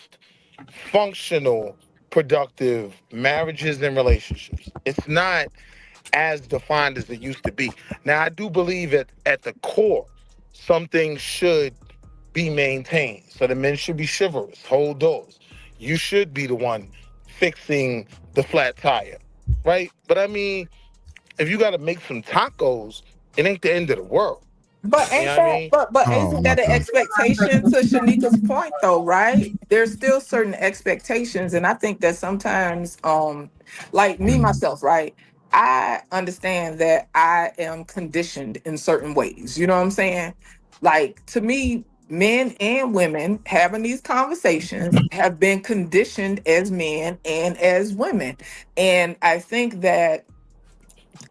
most functional, productive marriages and relationships. It's not as defined as it used to be. Now, I do believe at the core, some things should be maintained. So the men should be chivalrous, hold doors. You should be the one fixing the flat tire, right? But I mean, if you got to make some tacos, it ain't the end of the world. But You know ain't what I that mean? but Oh isn't my that an God. expectation to Shanika's point though, right? There's still certain expectations, and I think that sometimes like me myself, right? I understand that I am conditioned in certain ways. You know what I'm saying? Like to me, men and women having these conversations have been conditioned as men and as women. And I think that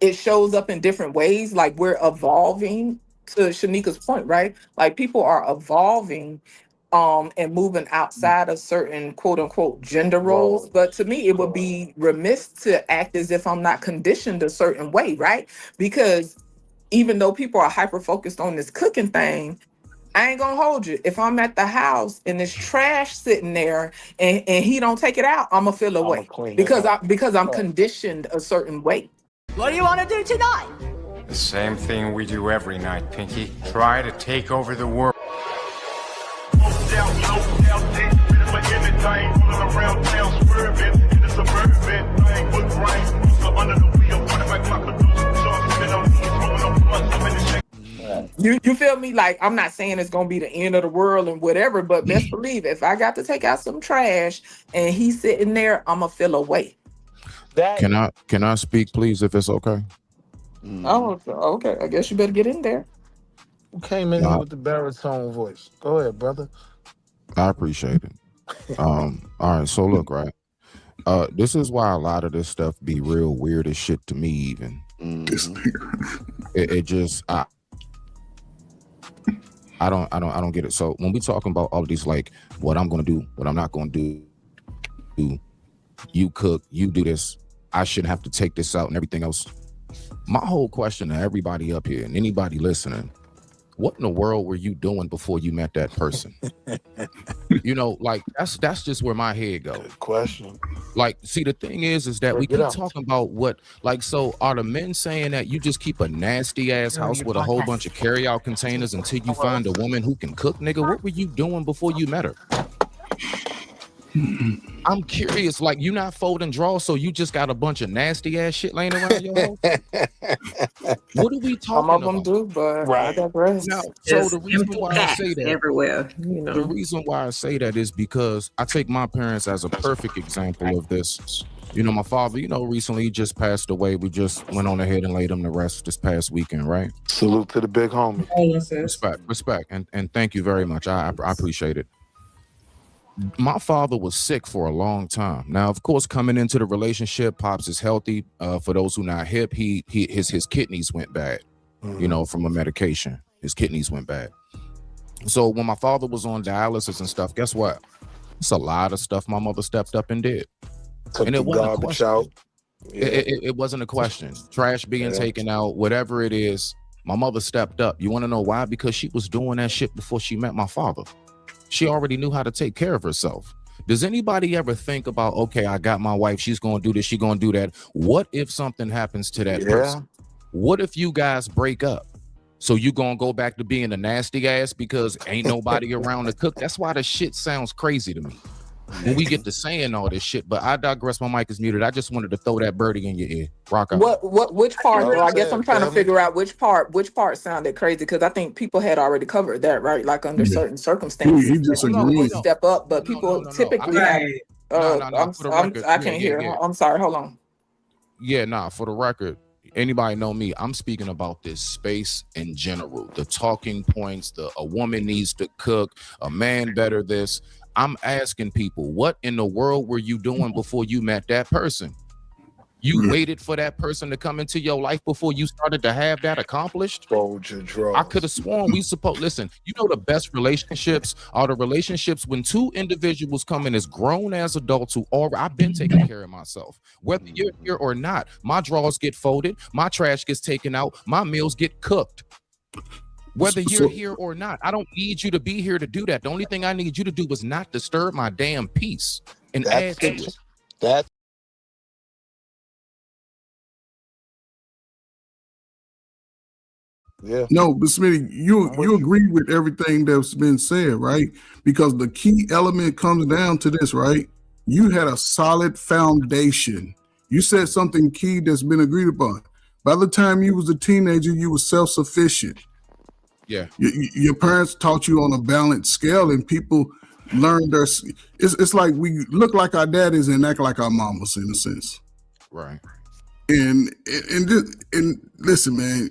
it shows up in different ways. Like we're evolving to Shanika's point, right? Like people are evolving and moving outside of certain quote unquote gender roles. Whoa. But to me, it would Correct. be remiss to act as if I'm not conditioned a certain way, right? Because even though people are hyper focused on this cooking thing, I ain't gonna hold you. If I'm at the house and there's trash sitting there and he don't take it out, I'ma feel I'm gonna away clean it because up. I'm Right. conditioned a certain way. What do you want to do tonight? The same thing we do every night, Pinky. Try to take over the world. You feel me? Like I'm not saying it's gonna be the end of the world and whatever, but best believe if I got to take out some trash and he's sitting there, I'ma feel away. That Can I speak, please, if it's okay? Oh, okay. I guess you better get in there. who came in here No, with the baritone voice. Go ahead, brother. I appreciate it. All right, so look, right. This is why a lot of this stuff be real weird as shit to me, even. This nigga. It just I don't get it. So when we talking about all of these, like what I'm gonna do, what I'm not gonna do, you cook, you do this, I shouldn't have to take this out and everything else. My whole question to everybody up here and anybody listening, what in the world were you doing before you met that person? You know, like that's just where my head goes. Good question. Like, see, the thing is that we Break it keep out. talking about what, like, so are the men saying that you just keep a nasty ass house with a whole bunch of carry out containers until you find a woman who can cook, nigga? What were you doing before you met her? I'm curious, like you not folding drawers, so you just got a bunch of nasty ass shit laying around your house? What are we Some talking of them about? do, but I Right. digress. Now, so Just the reason empty why I packs say that, everywhere, the reason why I say that is because I take my parents as a perfect example of this. You know, my father, you know, recently just passed away. We just went on ahead and laid him to rest this past weekend, right? Salute to the big homie. Respect, and thank you very much. I appreciate it. My father was sick for a long time. Now, of course, coming into the relationship, Pops is healthy. For those who not hip, his kidneys went bad. You know, from a medication, his kidneys went bad. So when my father was on dialysis and stuff, guess what? It's a lot of stuff my mother stepped up and did, Took and the it wasn't a garbage question. out. Yeah. It wasn't a question. Trash being Yeah. taken out, whatever it is, my mother stepped up. You want to know why? Because she was doing that shit before she met my father. She already knew how to take care of herself. Does anybody ever think about, okay, I got my wife, she's going to do this, she's going to do that. What if something happens to that Yeah. person? What if you guys break up? So you going to go back to being a nasty ass because ain't nobody around to cook? That's why the shit sounds crazy to me when we get to saying all this shit. But I digress. My mic is muted. I just wanted to throw that birdie in your ear. Rock out. Which part Well though? I guess said, I'm trying to family. figure out which part sounded crazy because I think people had already covered that, right? Like under Yeah. certain circumstances, He that disagreed. people would step up, but No, people no, no, no. typically have. Right. No. For the record, I can't hear. yeah. I'm sorry. Hold on. Yeah, nah, for the record, anybody know me, I'm speaking about this space in general. The talking points, a woman needs to cook, a man better this. I'm asking people, what in the world were you doing before you met that person? You waited for that person to come into your life before you started to have that accomplished? Fold your drawers. I could have sworn we supposed, listen, you know, the best relationships are the relationships when two individuals come in as grown as adults who I've been taking care of myself. Whether you're here or not, my drawers get folded, my trash gets taken out, my meals get cooked. whether you're here or not. I don't need you to be here to do that. The only thing I need you to do is not disturb my damn peace and add to it. That's yeah. No, but Smitty, you agree with everything that's been said, right? Because the key element comes down to this, right? You had a solid foundation. You said something key that's been agreed upon. By the time you was a teenager, you were self-sufficient. Yeah. Your parents taught you on a balanced scale, and people learned their. It's like we look like our daddies and act like our mamas in a sense. Right. And listen, man.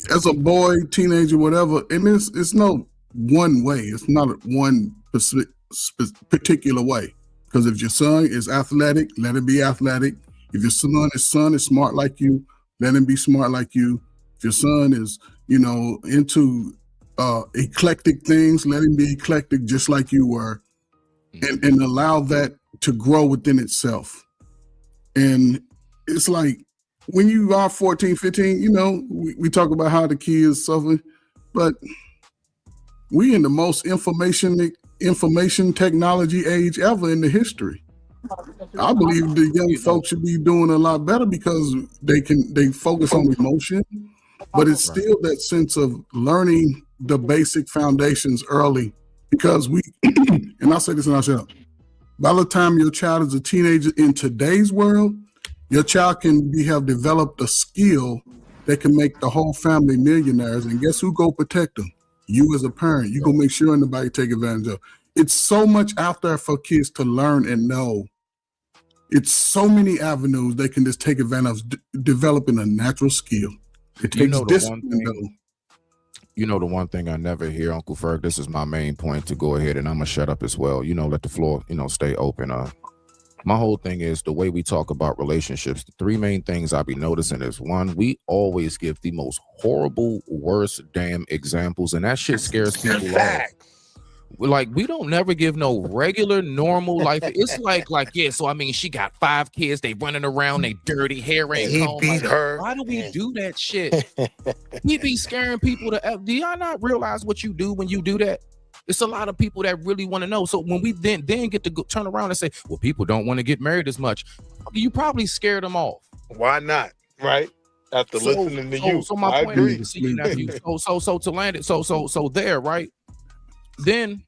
As a boy, teenager, whatever, and it's no one way. It's not one particular way. Because if your son is athletic, let him be athletic. If your son is smart like you, let him be smart like you. If your son is, into eclectic things, let him be eclectic just like you were, and allow that to grow within itself. And it's like, when you are 14, 15, we talk about how the kids suffer, but we in the most information technology age ever in the history. I believe the young folks should be doing a lot better because they focus on emotion, but it's still that sense of learning the basic foundations early, because and I'll say this and I'll shut up. By the time your child is a teenager in today's world, your child can have developed a skill that can make the whole family millionaires. And guess who go protect them? You as a parent. You go make sure nobody take advantage of. It's so much out there for kids to learn and know. It's so many avenues they can just take advantage of developing a natural skill. It takes discipline, though. The one thing I never hear, Uncle Ferg, this is my main point to go ahead, and I'm going to shut up as well. Let the floor, stay open. My whole thing is the way we talk about relationships. The three main things I be noticing is, one, we always give the most horrible, worst damn examples, and that shit scares people off. Like, we don't never give no regular, normal life. It's yeah, so I mean, she got 5 kids, they running around, they dirty hair ain't he combed. beat her. Why do we do that shit? We be scaring people to F. Do y'all not realize what you do when you do that? It's a lot of people that really want to know. So when we then get to turn around and say, well, people don't want to get married as much, you probably scared them off. Why not? Right? After listening to you. So my point is, see, nephew. So to land it, so there, right? Then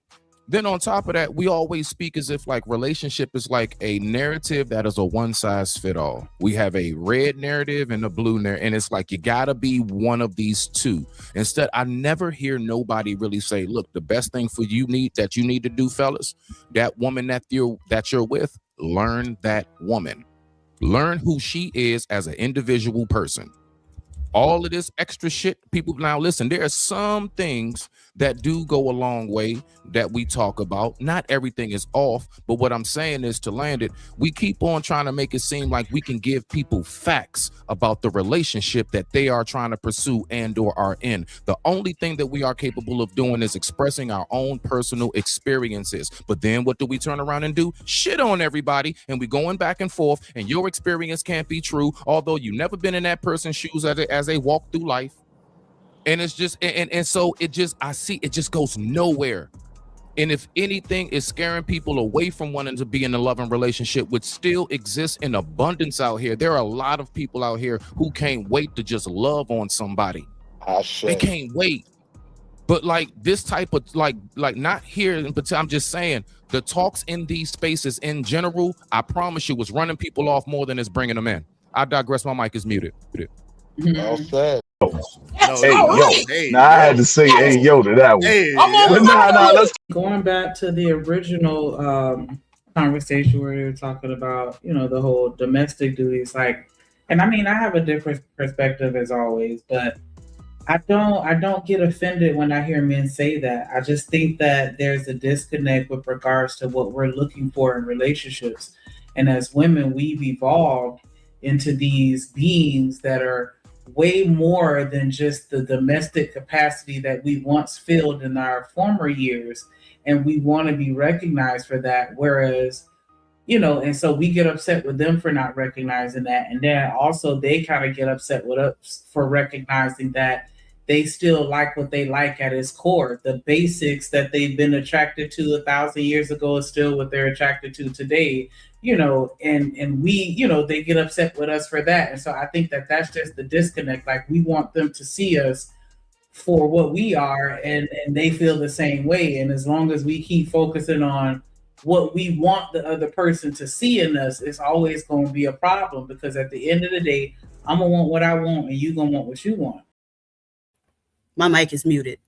on top of that, we always speak as if like relationship is like a narrative that is a one size fit all. We have a red narrative and a blue narrative, and it's like you gotta be one of these two. Instead, I never hear nobody really say, look, the best thing for you need to do, fellas, that woman that you're with, learn that woman. Learn who she is as an individual person. All of this extra shit, people, now listen, there are some things that do go a long way that we talk about. Not everything is off, but what I'm saying is, to land it, we keep on trying to make it seem like we can give people facts about the relationship that they are trying to pursue and or are in. The only thing that we are capable of doing is expressing our own personal experiences. But then what do we turn around and do? Shit on everybody, and we going back and forth, and your experience can't be true, although you never been in that person's shoes as they walk through life. And it's just, and so it just, I see it just goes nowhere. And if anything is scaring people away from wanting to be in a loving relationship, which still exists in abundance out here. There are a lot of people out here who can't wait to just love on somebody. They can't wait. But like this type of like not here, but I'm just saying the talks in these spaces in general, I promise you, was running people off more than it's bringing them in. I digress. My mic is muted. Well said. I had to say yo to that one. Let's going back to the original conversation where they were talking about, the whole domestic duties. Like, and I mean, I have a different perspective as always, but I don't get offended when I hear men say that. I just think that there's a disconnect with regards to what we're looking for in relationships. And as women, we've evolved into these beings that are way more than just the domestic capacity that we once filled in our former years. And we want to be recognized for that. Whereas, and so we get upset with them for not recognizing that. And then also they kind of get upset with us for recognizing that they still like what they like at its core. The basics that they've been attracted to 1,000 years ago is still what they're attracted to today, and we, they get upset with us for that. And so I think that that's just the disconnect. Like, we want them to see us for what we are, and they feel the same way. And as long as we keep focusing on what we want the other person to see in us, it's always going to be a problem, because at the end of the day, I'm going to want what I want and you're going to want what you want. My mic is muted.